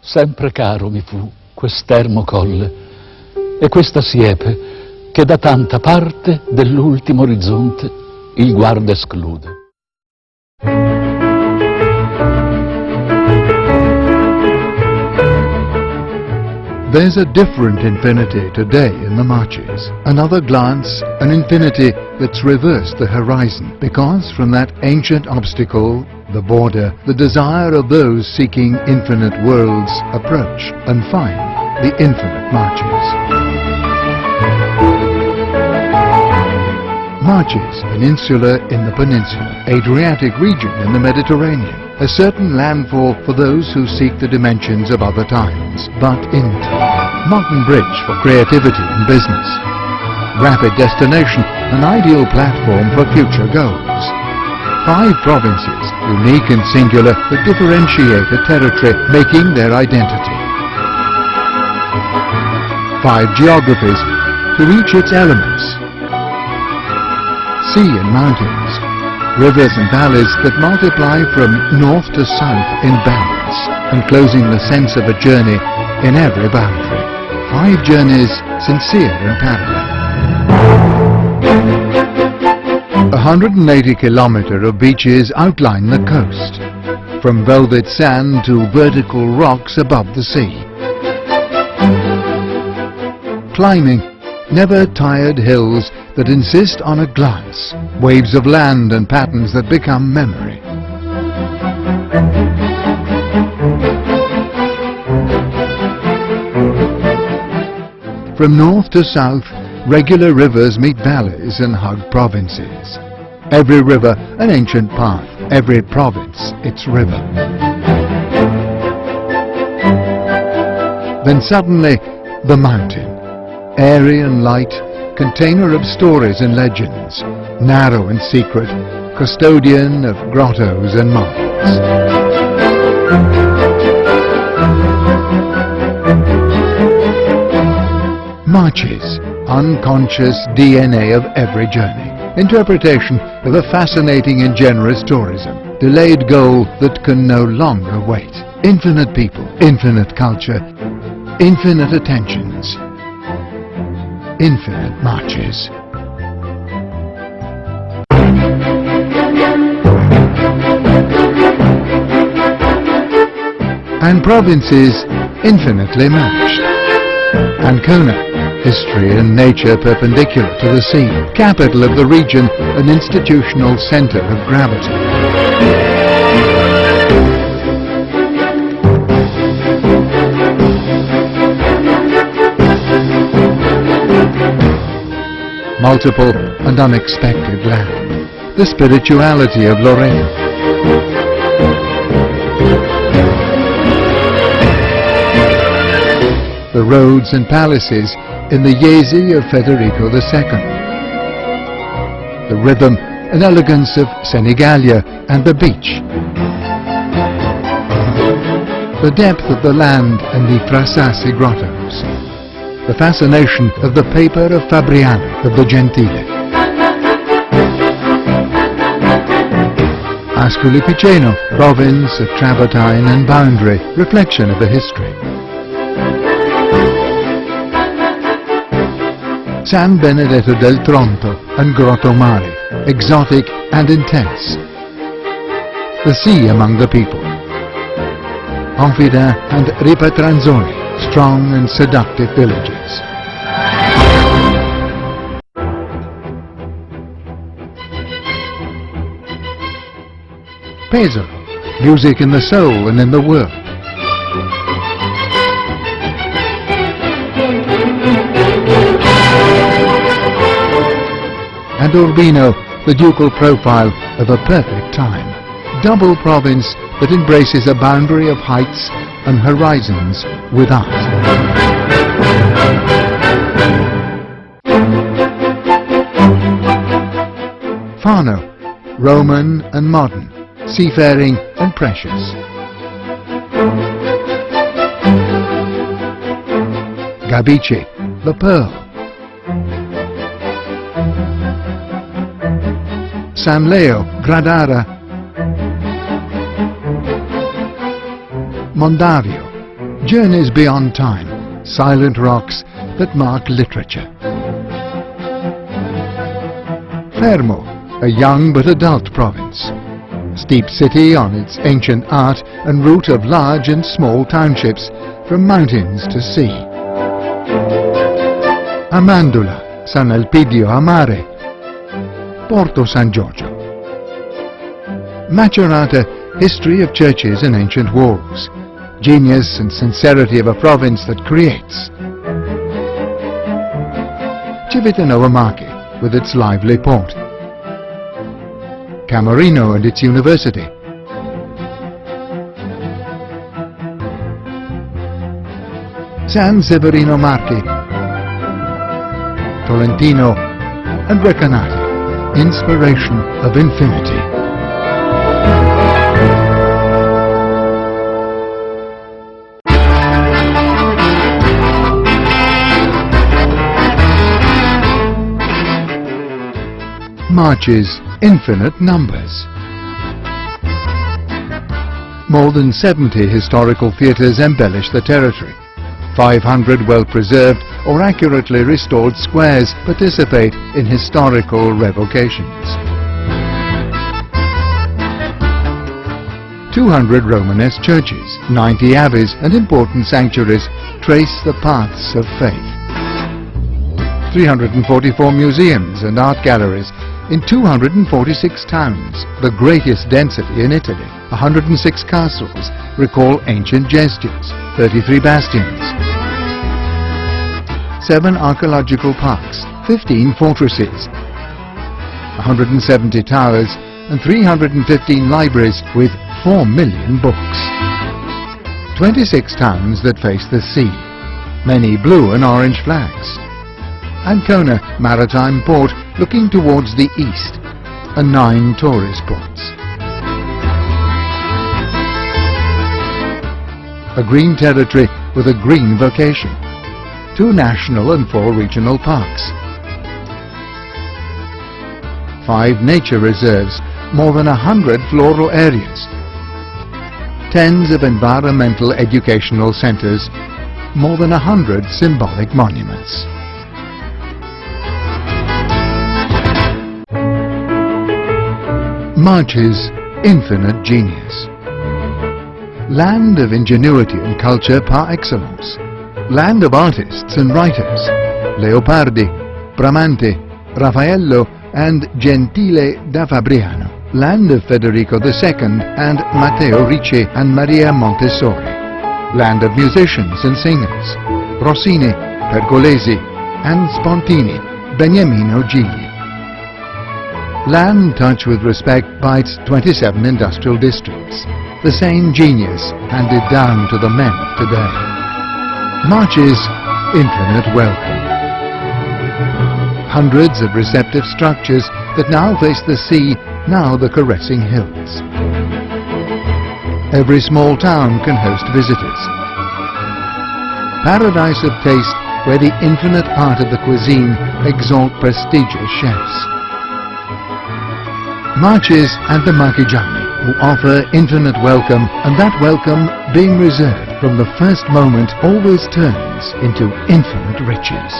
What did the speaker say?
Sempre caro mi fu quest'ermo colle e questa siepe che da tanta parte dell'ultimo orizzonte il guarda esclude. There's a different infinity today in the Marches. Another glance, an infinity that's reversed the horizon, because from that ancient obstacle, the border, the desire of those seeking infinite worlds approach and find the infinite Marches. Marches, an insula in the peninsula, Adriatic region in the Mediterranean, a certain landfall for those who seek the dimensions of other times, but into. Modern bridge for creativity and business. Rapid destination, an ideal platform for future goals. 5 provinces, unique and singular, that differentiate a territory, making their identity. 5 geographies, to each its elements. Sea and mountains, rivers and valleys that multiply from north to south in balance, enclosing the sense of a journey in every boundary. 5 journeys sincere and parallel. 180 kilometers of beaches outline the coast, from velvet sand to vertical rocks above the sea. Climbing never-tired hills that insist on a glance, waves of land and patterns that become memory. From north to south, regular rivers meet valleys and hug provinces. Every river an ancient path, every province its river. Then suddenly, the mountain, airy and light, container of stories and legends, narrow and secret, custodian of grottos and marvels. Marches, unconscious DNA of every journey, interpretation of a fascinating and generous tourism, delayed goal that can no longer wait. Infinite people, infinite culture, infinite attentions, infinite marches. And provinces infinitely matched. Ancona, history and nature perpendicular to the sea, capital of the region, an institutional center of gravity. Multiple and unexpected land, the spirituality of Lorraine. The roads and palaces in the Jesi of Federico II. The rhythm and elegance of Senigallia and the beach. The depth of the land and the Frasassi grottos. The fascination of the paper of Fabriano, of the Gentile. Ascoli Piceno, province of travertine and boundary, reflection of the history. San Benedetto del Tronto and Grotto Mare, exotic and intense. The sea among the people. Anfida and Ripetranzoni, strong and seductive villages. Pesaro, music in the soul and in the world. And Urbino, the ducal profile of a perfect time. Double province that embraces a boundary of heights and horizons without. Fano, Roman and modern, seafaring and precious. Gabici, the pearl. San Leo, Gradara. Mondavio, Journeys beyond time, silent rocks that mark literature. Fermo, a young but adult province. Steep city on its ancient art and route of large and small townships from mountains to sea. Amandola, San Elpidio a Mare, Porto San Giorgio. Macerata, history of churches and ancient walls. Genius and sincerity of a province that creates. Civitanova Marche, with its lively port. Camerino and its university. San Severino Marche, Tolentino and Recanati, inspiration of infinity. Marche's infinite numbers. More than 70 historical theatres embellish the territory. 500 well-preserved or accurately restored squares participate in historical revocations. 200 Romanesque churches, 90 abbeys and important sanctuaries trace the paths of faith. 344 museums and art galleries in 246 towns, the greatest density in Italy. 106 castles recall ancient gestures, 33 bastions. 7 archaeological parks, 15 fortresses, 170 towers and 315 libraries with 4 million books. 26 towns that face the sea, many blue and orange flags. Ancona maritime port looking towards the east, and 9 tourist ports. A green territory with a green vocation. 2 national and 4 regional parks. 5 nature reserves, more than 100 floral areas. Tens of environmental educational centres, more than 100 symbolic monuments. Marche's infinite genius. Land of ingenuity and culture par excellence. Land of artists and writers. Leopardi, Bramante, Raffaello and Gentile da Fabriano. Land of Federico II and Matteo Ricci and Maria Montessori. Land of musicians and singers. Rossini, Pergolesi and Spontini, Beniamino Gigli. Land touched with respect by its 27 industrial districts. The same genius handed down to the men of today. Marche's infinite welcome. Hundreds of receptive structures that now face the sea, now the caressing hills. Every small town can host visitors. Paradise of taste where the infinite art of the cuisine exalt prestigious chefs. Marches and the Marchigiani, who offer infinite welcome, and that welcome, being reserved from the first moment, always turns into infinite riches.